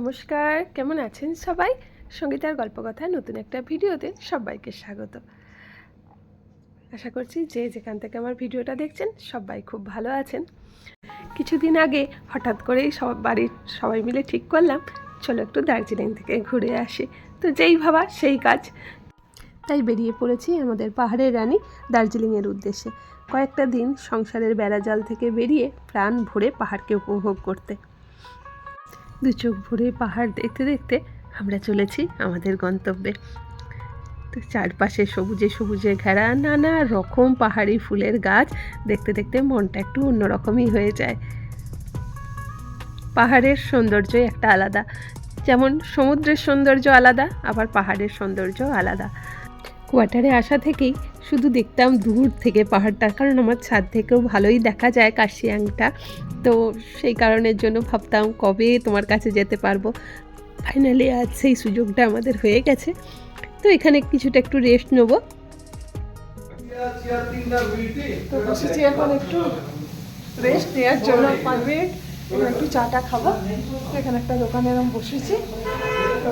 নমস্কার, কেমন আছেন সবাই? সঙ্গীতার গল্পকথায় নতুন একটা ভিডিওতে সবাইকে স্বাগত। আশা করছি যে যেখান থেকে আমার ভিডিওটা দেখছেন সবাই খুব ভালো আছেন। কিছুদিন আগে হঠাৎ করেই বাড়ির সবাই মিলে ঠিক করলাম চলো একটু দার্জিলিং থেকে ঘুরে আসি। তো যেই ভাবা সেই কাজ, তাই বেরিয়ে পড়েছি আমাদের পাহাড়ের রানী দার্জিলিংয়ের উদ্দেশ্যে। কয়েকটা দিন সংসারের বেড়াজাল থেকে বেরিয়ে প্রাণ ভরে পাহাড়কে উপভোগ করতে। দু চোখ ভরে পাহাড় দেখতে দেখতে আমরা চলেছি আমাদের গন্তব্যে। তো চারপাশে সবুজে সবুজে ঘেরা নানা রকম পাহাড়ি ফুলের গাছ দেখতে দেখতে মনটা একটু অন্যরকমই হয়ে যায়। পাহাড়ের সৌন্দর্যই একটা আলাদা, যেমন সমুদ্রের সৌন্দর্য আলাদা, আবার পাহাড়ের সৌন্দর্য আলাদা। কোয়ার্টারে আসা থেকেই শুধু দেখতাম দূর থেকে পাহাড়টা, কারণ আমার ছাদ থেকেও ভালোই দেখা যায় কার্শিয়াংটা। তো সেই কারণের জন্য ভাবতাম কবে তোমার কাছে যেতে পারবো। ফাইনালি আজ সেই সুযোগটা আমাদের হয়ে গেছে। তো এখানে কিছুটা একটু রেস্ট নেবো। তো বসেছি এখন একটু রেস্ট নেওয়ার জন্য 5 মিনিট, একটু চাটা খাবো। এখানে একটা দোকানে এরকম বসেছি, তো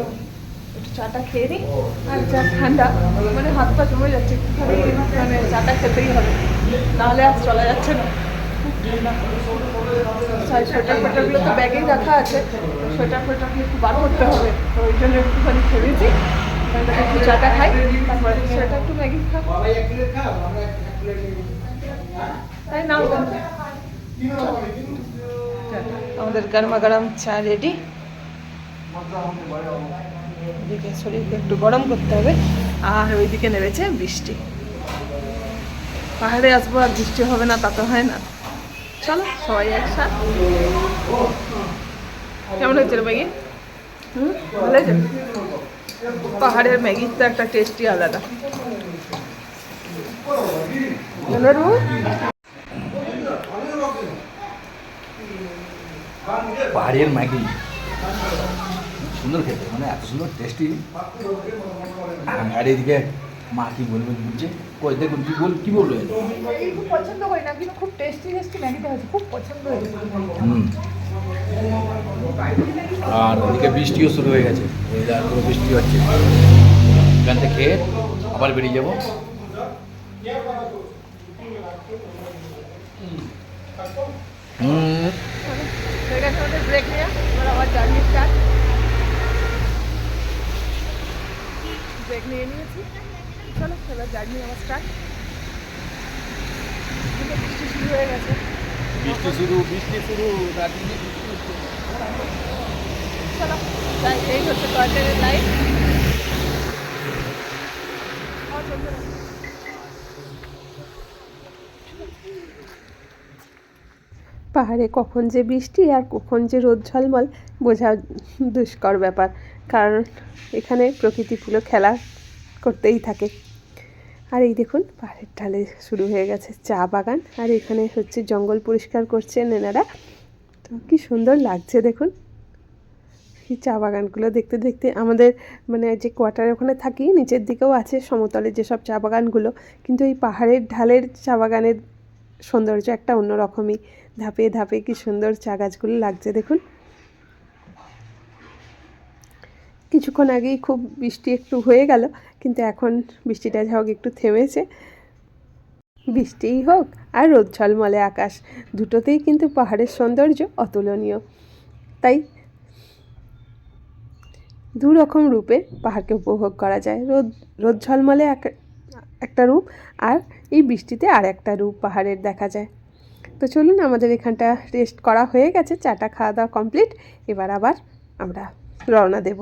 একটু চাটা খেয়ে নিই। আর যা ঠান্ডা, মানে হাত পা জমে যাচ্ছে, একটুখানি মানে চাটা খেতেই হবে, নাহলে আর চলা যাচ্ছে না। সোয়েটার ফোটারগুলো তো ব্যাগেই রাখা আছে, সোয়েটার ফোটারগুলো একটু বার করতে হবে, তো ওই জন্য একটুখানি খেয়েছি। একটু চাটা খাই, তারপরে সেটা একটু ম্যাগি খাবো, তাই না? আমাদের গরমা গরম চা রেডি। এদিকে শরীরকে একটু গরম করতে হবে। আর ওইদিকে নেমেছে বৃষ্টি। পাহাড়ে আসবো আর বৃষ্টি হবে না তা তো হয় না। চলো সবাই একসাথে। কেমন হয়েছে রে ম্যাগি? ভালো হয়েছে? পাহাড়ের ম্যাগির তো একটা টেস্টই আলাদা। পাহাড়ের ম্যাগি সুন্দর খেতে, মানে এত সুন্দর টেস্টি। আর এদিকে মা কি বলবে বুঝছে, কই দেখুন কি বললো, খুব পছন্দ করি না, কিন্তু খুব টেস্টি ম্যাগিটা হয়েছে, খুব পছন্দ হয়েছে। আর ওদিকে বৃষ্টিও শুরু হয়ে গেছে, ওয়েদার পুরো বৃষ্টি হচ্ছে। এখান থেকে খেয়ে আবার বেরিয়ে যাবো। ব্রেক নিয়ে আবার জার্নি স্টার্ট। ব্রেক নিয়ে নিয়েছি, চলো এবার জার্নি আবার স্টার্ট। বৃষ্টি শুরু হয়ে গেছে, বৃষ্টি শুরু চলো যাই। এই হচ্ছে টয়লেটের লাইট। পাহাড়ে কখন যে বৃষ্টি আর কখন যে রোদ ঝলমল বোঝা দুষ্কর ব্যাপার, কারণ এখানে প্রকৃতিগুলো খেলা করতেই থাকে। আর এই দেখুন পাহাড়ের ঢালে শুরু হয়ে গেছে চা বাগান, আর এখানে হচ্ছে জঙ্গল পরিষ্কার করছেন এনারা। তো কি সুন্দর লাগছে দেখুন এই চা বাগানগুলো দেখতে দেখতে। আমাদের মানে যে কোয়ার্টারে ওখানে থাকি নিচের দিকেও আছে সমতলে যেসব চা বাগানগুলো, কিন্তু এই পাহাড়ের ঢালের চা বাগানের সৌন্দর্য একটা অন্যরকমই। ধাপে ধাপে কি সুন্দর চা গাছগুলো লাগছে দেখুন। কিছুক্ষণ আগেই খুব বৃষ্টি একটু হয়ে গেল, কিন্তু এখন বৃষ্টিটা যা হোক একটু থেমেছে। বৃষ্টিই হোক আর রোদ ঝলমলে আকাশ, দুটোতেই কিন্তু পাহাড়ের সৌন্দর্য অতুলনীয়। তাই দু রকম রূপে পাহাড়কে উপভোগ করা যায়। রোদ ঝলমলে একটা রূপ, আর এই বৃষ্টিতে আর একটা রূপ পাহাড়ের দেখা যায়। তো চলুন, আমাদের এখানটা রেস্ট করা হয়ে গেছে, চাটা খাওয়া দাওয়া কমপ্লিট। এবার আবার আমরা রওনা দেব।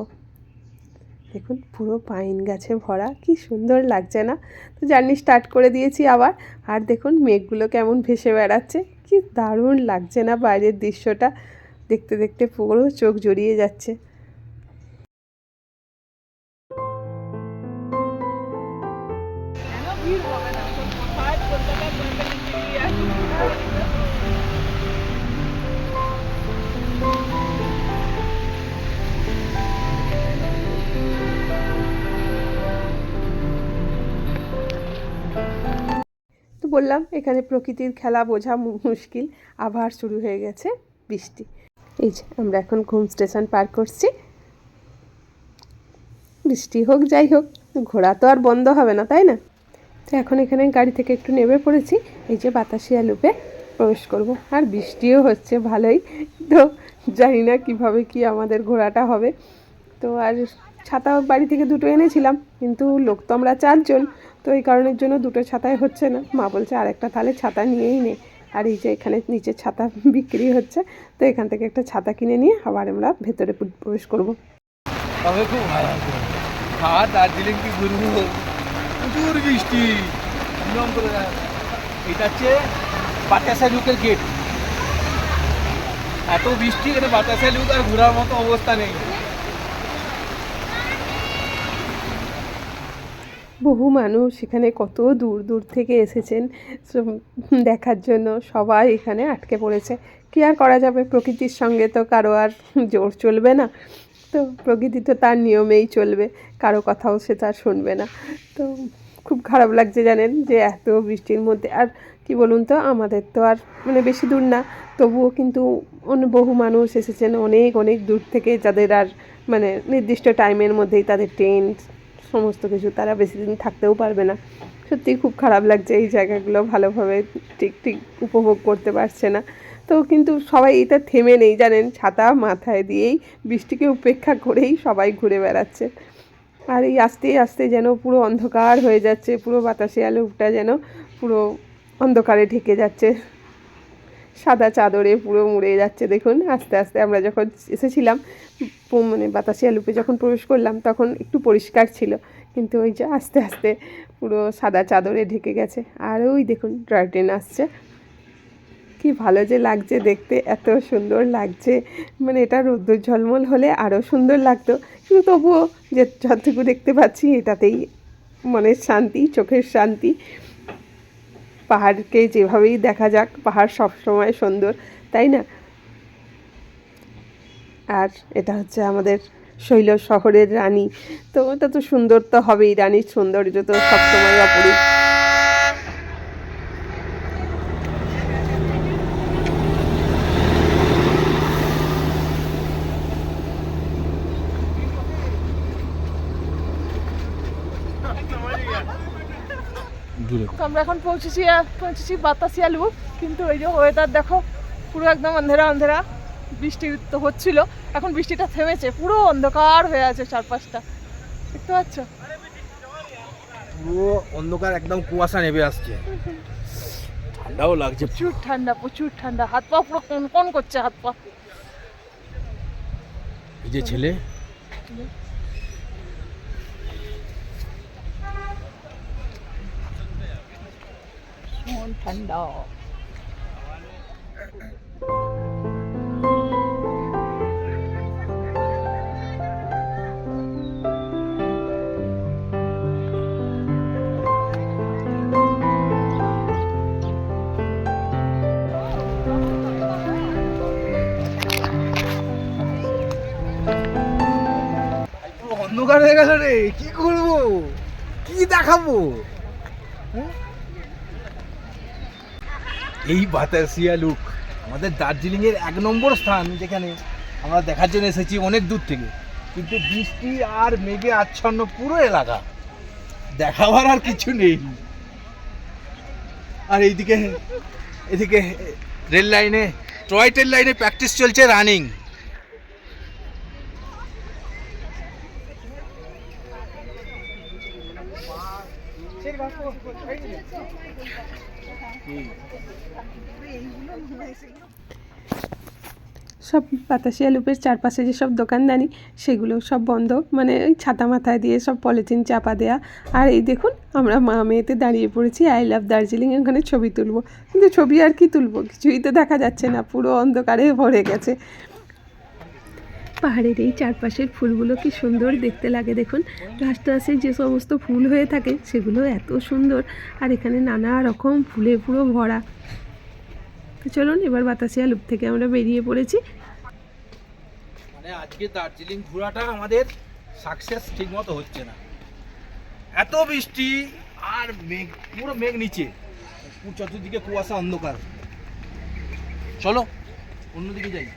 দেখুন পুরো পাইন গাছে ভরা, কি সুন্দর লাগছে না? তো জার্নি স্টার্ট করে দিয়েছি আবার। আর দেখুন মেঘগুলো কেমন ভেসে বেড়াচ্ছে, কি দারুণ লাগছে না বাইরের দৃশ্যটা? দেখতে দেখতে পুরো চোখ জড়িয়ে যাচ্ছে। তো বললাম এখানে প্রকৃতির খেলা বোঝা মুশকিল। আবার শুরু হয়ে গেছে বৃষ্টি। এই যে আমরা এখন ঘুম স্টেশন পার করছি। বৃষ্টি হোক যাই হোক, ঘোরা তো আর বন্ধ হবে না, তাই না? তো এখন এখানে গাড়ি থেকে একটু নেমে পড়েছি, এই যে বাতাসিয়া লুপে প্রবেশ করব। আর বৃষ্টিও হচ্ছে ভালোই, তো জানি না কীভাবে কি আমাদের ঘোরাটা হবে। তো আর ছাতা বাড়ি থেকে দুটো এনেছিলাম, কিন্তু লোক তো আমরা 4 জন, তো এই কারণের জন্য দুটো ছাতায় হচ্ছে না। মা বলছে আরেকটা তাহলে ছাতা নিয়েই নে। আর এই যে এখানে নিচে ছাতা বিক্রি হচ্ছে, তো এখান থেকে একটা ছাতা কিনে নিয়ে আবার আমরা ভেতরে প্রবেশ করব। তবে খুব ভালো আছে। দার্জিলিং কি ঘুরবো, প্রচুর বৃষ্টি। নিয়ম করে এটা হচ্ছে বাতাসা লুকের গেট। এত বৃষ্টি, এটা বাতাসা লুক আর ঘোরার মতো অবস্থা নেই। বহু মানুষ এখানে কত দূর দূর থেকে এসেছেন দেখার জন্য, সবাই এখানে আটকে পড়েছে। কী আর করা যাবে, প্রকৃতির সঙ্গে তো কারো আর জোর চলবে না, তো প্রকৃতি তো তার নিয়মেই চলবে, কারো কথাও সে তার শুনবে না। তো খুব খারাপ লাগছে জানেন, যে এত বৃষ্টির মধ্যে। আর কি বলুন তো, আমাদের তো আর মানে বেশি দূর না, তবুও কিন্তু বহু মানুষ এসেছেন অনেক অনেক দূর থেকে, যাদের আর মানে নির্দিষ্ট টাইমের মধ্যেই তাদের ট্রেন সমস্ত কিছু, তারা বেশি দিন থাকতেও পারবে না। সত্যিই খুব খারাপ লাগছে, এই জায়গাগুলো ভালোভাবে ঠিক উপভোগ করতে পারছে না। তো কিন্তু সবাই এটা থেমে নেই জানেন, ছাতা মাথায় দিয়েই বৃষ্টিকে উপেক্ষা করেই সবাই ঘুরে বেড়াচ্ছে। আর এই আস্তে আস্তে যেন পুরো অন্ধকার হয়ে যাচ্ছে, পুরো বাতাসিয়া লুপটা যেন পুরো অন্ধকারে ঢেকে যাচ্ছে, সাদা চাদরে পুরো মুড়ে যাচ্ছে। দেখুন আস্তে আস্তে আমরা যখন এসেছিলাম মানে বাতাসিয়া লুপে যখন প্রবেশ করলাম, তখন একটু পরিষ্কার ছিল, কিন্তু ওই যে আস্তে আস্তে পুরো সাদা চাদরে ঢেকে গেছে। আর ওই দেখুন টয় ট্রেন আসছে, কি ভালো যে লাগছে দেখতে, এত সুন্দর লাগছে। মানে এটা রোদ্দুর ঝলমল হলে আরও সুন্দর লাগতো, কিন্তু তবুও যে যতটুকু দেখতে পাচ্ছি এটাতেই মনের শান্তি, চোখের শান্তি। পাহাড়কে যেভাবেই দেখা যাক, পাহাড় সবসময় সুন্দর, তাই না? আর এটা হচ্ছে আমাদের শৈল শহরের রানী, তো এটা তো সুন্দর তো হবেই, রানীর সৌন্দর্য তো সবসময় অপরূপ। তো আমরা এখন পৌঁছেছি বাতাসিয়া লুপ, কিন্তু ওই যে ওয়েদার দেখো, পুরো একদম অন্ধেরা অন্ধেরা, বৃষ্টি তো হচ্ছিল, এখন বৃষ্টিটা থেমেছে, পুরো অন্ধকার হয়ে আছে চারপাশটা, দেখতে পাচ্ছ? পুরো অন্ধকার, একদম কুয়াশা নেমে আসছে, ঠান্ডাও লাগছে, প্রচুর ঠান্ডা, হাত পা পুরো কন করছে, হাত পা। এই যে ছেলে ঠান্ডা। অন্ধকার হয়ে গেল রে, কি করবো, কি দেখাবো? এই বাতাসিয়া লুক আমাদের দার্জিলিংয়ের 1 নম্বর স্থান, যেখানে আমরা দেখার জন্য এসেছি অনেক দূর থেকে, কিন্তু বৃষ্টি আর মেঘে আচ্ছন্ন পুরো এলাকা, দেখাবার আর কিছু নেই। আর এদিকে রেল লাইনে, টয় ট্রেন লাইনে প্র্যাকটিস চলছে, রানিং। সব বাতাসিয়া লুপের চারপাশে যেসব দোকানদানি, সেগুলো সব বন্ধ, মানে ওই ছাতা মাথায় দিয়ে সব পলিথিন চাপা দেয়া। আর এই দেখুন আমরা মা মেয়েতে দাঁড়িয়ে পড়েছি আই লাভ দার্জিলিং, ওখানে ছবি তুলবো, কিন্তু ছবি আর কি তুলবো, কিছুই তো দেখা যাচ্ছে না, পুরো অন্ধকারে ভরে গেছে। পাহাড়ের এই চারপাশের ফুলগুলো কি সুন্দর দেখতে লাগে, দেখুন রাস্তায় যে সমস্ত ফুল হয়ে থাকে সেগুলো এত সুন্দর, আর এখানে নানা রকম ফুলে পুরো ভরা। তো চলুন এবার বাতাসিয়া লুপ থেকে আমরা বেরিয়ে পড়েছি। মানে আজকে দার্জিলিং ঘোরাটা আমাদের সাকসেস ঠিক মতো হচ্ছে না, এত বৃষ্টি আর মেঘ, পুরো মেঘ নিচে, চতুর্দিকে কুয়াশা, অন্ধকার। চলো অন্যদিকে যাই।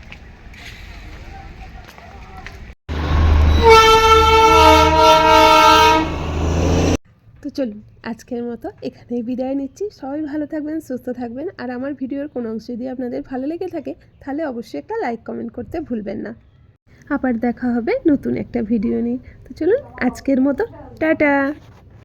চলুন আজকের মতো এখানেই বিদায় নিচ্ছি। সবাই ভালো থাকবেন, সুস্থ থাকবেন। আর আমার ভিডিওর কোনো অংশ যদি আপনাদের ভালো লেগে থাকে তাহলে অবশ্যই একটা লাইক কমেন্ট করতে ভুলবেন না। আবার দেখা হবে নতুন একটা ভিডিও নিয়ে। তো চলুন আজকের মতো টাটা।